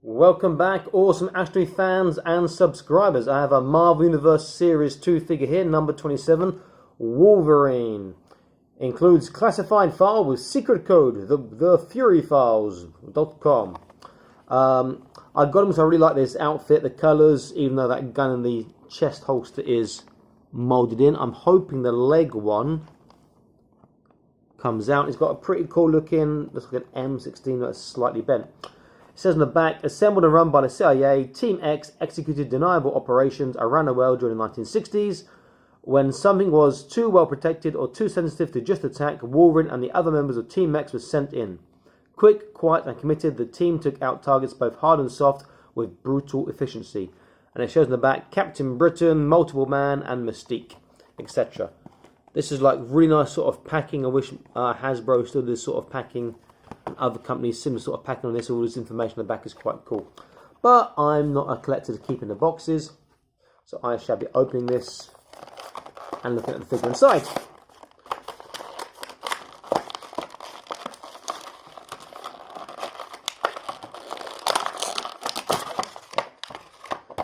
Welcome back, awesome Ashley fans and subscribers. I have a Marvel Universe Series 2 figure here, number 27, Wolverine. Includes classified file with secret code, thefuryfiles.com. I got him because I really like this outfit, the colours, even though that gun in the chest holster is moulded in. I'm hoping the leg one comes out. It's got a pretty cool looking, looks like an M16 that's slightly bent. It says on the back, assembled and run by the CIA, Team X executed deniable operations around the world during the 1960s. When something was too well protected or too sensitive to just attack, Wolverine and the other members of Team X were sent in. Quick, quiet and committed, the team took out targets both hard and soft with brutal efficiency. And it shows on the back, Captain Britain, Multiple Man and Mystique, etc. This is like really nice sort of packing. I wish Hasbro still did this sort of packing. Other companies similar sort of packing on this. All this information on the back is quite cool. But I'm not a collector to keep in the boxes, so I shall be opening this and looking at the figure inside.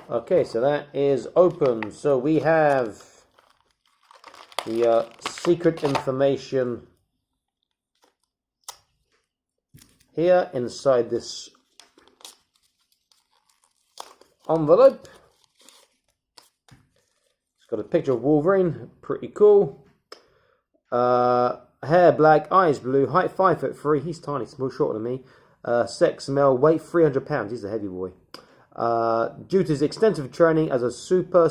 Okay, so that is open. So we have the secret information here inside this envelope. It's got a picture of Wolverine, pretty cool. Hair black, eyes blue, height 5'3". He's tiny, small, shorter than me. Sex male, weight 300 pounds. He's a heavy boy. Due to his extensive training as a soldier,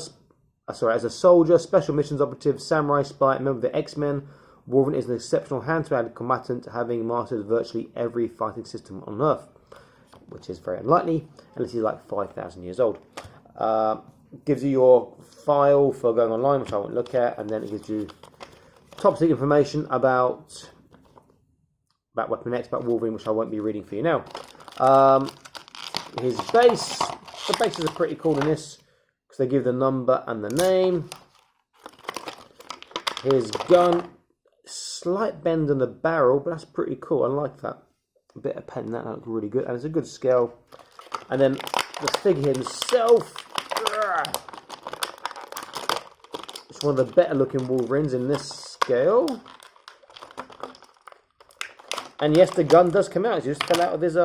special missions operative, samurai, spy, member of the X-Men, Wolverine is an exceptional hand-to-hand combatant, having mastered virtually every fighting system on Earth, which is very unlikely, unless he's like 5,000 years old. Gives you your file for going online, which I won't look at, and then it gives you top-secret information about Weapon X, about Wolverine, which I won't be reading for you now. His base, the bases are pretty cool in this, because they give the number and the name. His gun, slight bend in the barrel, but that's pretty cool. I like that. A bit of pen, that looks really good, and it's a good scale. And then the figure himself, it's one of the better looking Wolverines in this scale. And yes, the gun does come out. It just fell out of his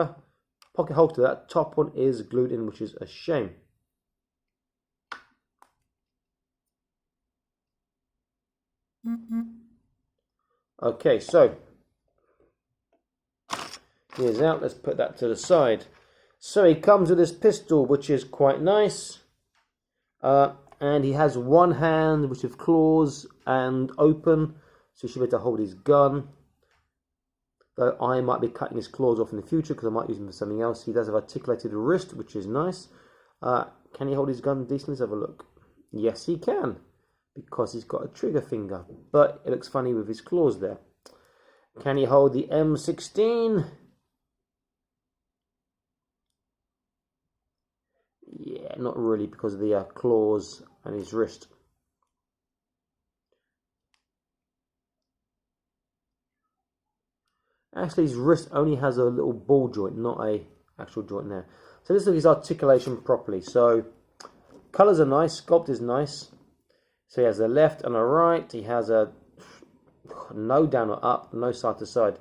pocket holster. That top one is glued in, which is a shame. Okay, so here's out. Let's put that to the side. So he comes with this pistol, which is quite nice. And he has one hand, which is claws and open. So he should be able to hold his gun. Though I might be cutting his claws off in the future because I might use him for something else. He does have articulated wrist, which is nice. Can he hold his gun decently? Let's have a look. Yes, he can, because he's got a trigger finger. But it looks funny with his claws there. Can he hold the M16? Yeah, not really, because of the claws and his wrist. Actually, his wrist only has a little ball joint, not a actual joint there. So let's look at his articulation properly. So colours are nice, sculpt is nice. So he has a left and a right. He has a no down or up, no side to side.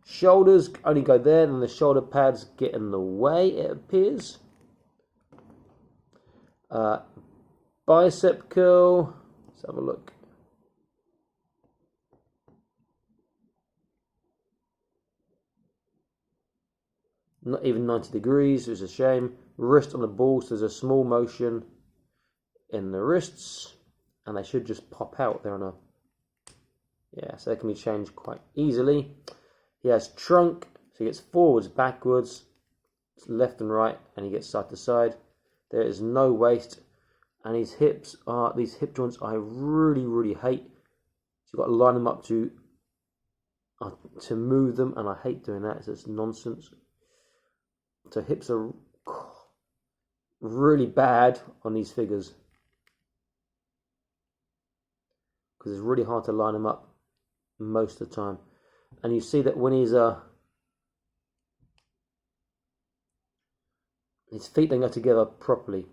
Shoulders only go there, and the shoulder pads get in the way, it appears. Bicep curl. Let's have a look. Not even 90 degrees, it's a shame. Wrist on the ball, so there's a small motion in the wrists, and they should just pop out there on a... Yeah, so they can be changed quite easily. He has trunk, so he gets forwards, backwards, left and right, and he gets side to side. There is no waist, and his hips are, these hip joints I really, really hate. So you've got to line them up to move them, and I hate doing that, so it's nonsense. So hips are really bad on these figures, because it's really hard to line them up most of the time. And you see that when he's His feet don't go together properly.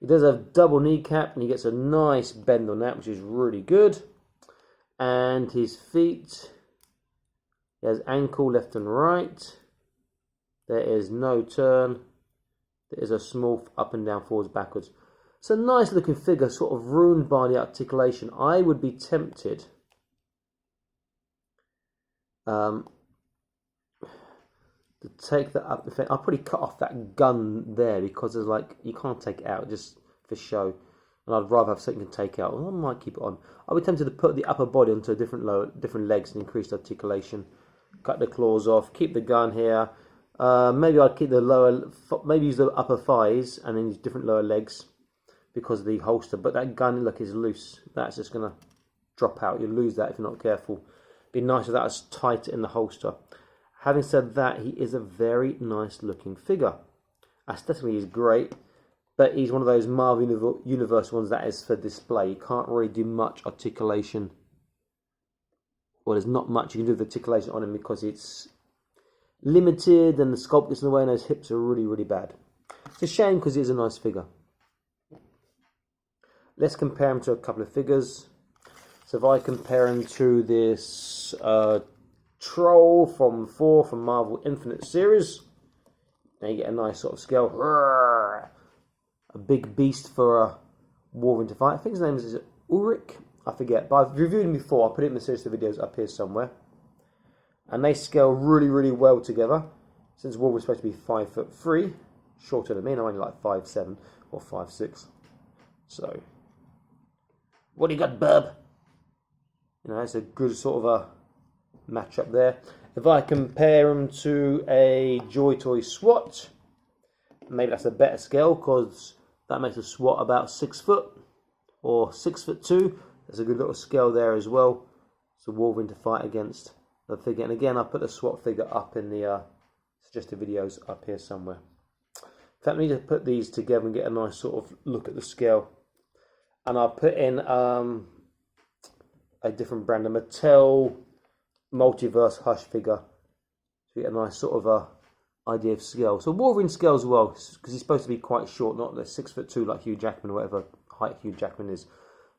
He does have double kneecap and he gets a nice bend on that, which is really good. And his feet, he has ankle left and right. There is no turn. There is a small up and down, forwards, backwards. It's a nice looking figure, sort of ruined by the articulation. I would be tempted to take that up. I'll probably cut off that gun there because there's like, you can't take it out just for show. And I'd rather have something to take out. Well, I might keep it on. I'll be tempted to put the upper body onto different legs and increase the articulation. Cut the claws off, keep the gun here. Maybe I'd keep the lower, maybe use the upper thighs and then use different lower legs because of the holster. But that gun, look, is loose. That's just going to drop out. You'll lose that if you're not careful. Be nice if that was tight in the holster. Having said that, he is a very nice looking figure. Aesthetically, he's great, but he's one of those Marvel Universe ones that is for display. You can't really do much articulation. Well, there's not much you can do with articulation on him because it's limited and the sculpt gets in the way and those hips are really, really bad. It's a shame because he's a nice figure. Let's compare him to a couple of figures. So if I compare him to this Troll from Marvel Infinite series, now you get a nice sort of scale. A big beast for a Wolverine to fight. I think his name is Ulrich? I forget, but I've reviewed him before. I'll put it in the series of videos up here somewhere. And they scale really, really well together. Since Wolverine's supposed to be 5'3", shorter than me, and I'm only like 5'7" or 5'6". So, what do you got, bub? You know, it's a good sort of a match up there. If I compare him to a Joy Toy SWAT, maybe that's a better scale because that makes a SWAT about 6 foot or 6'2". There's a good little scale there as well. So Wolverine to fight against the figure. And again, I'll put the SWAT figure up in the suggested videos up here somewhere. In fact, I need to put these together and get a nice sort of look at the scale. And I'll put in a different brand, a Mattel Multiverse Hush figure. So you get a nice sort of idea of scale. So Wolverine scales well because he's supposed to be quite short, not the 6'2" like Hugh Jackman or whatever height Hugh Jackman is.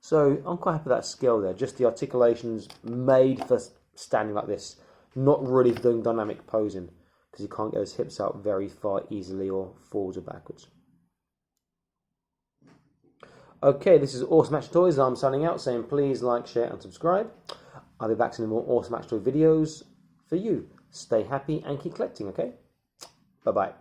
So I'm quite happy with that scale there. Just the articulation's made for standing like this, not really for doing dynamic posing because you can't get his hips out very far easily or forwards or backwards. Okay, this is Awesome Action Toys. I'm signing out saying please like, share and subscribe. I'll be back to more Awesome Action Toy videos for you. Stay happy and keep collecting, okay? Bye-bye.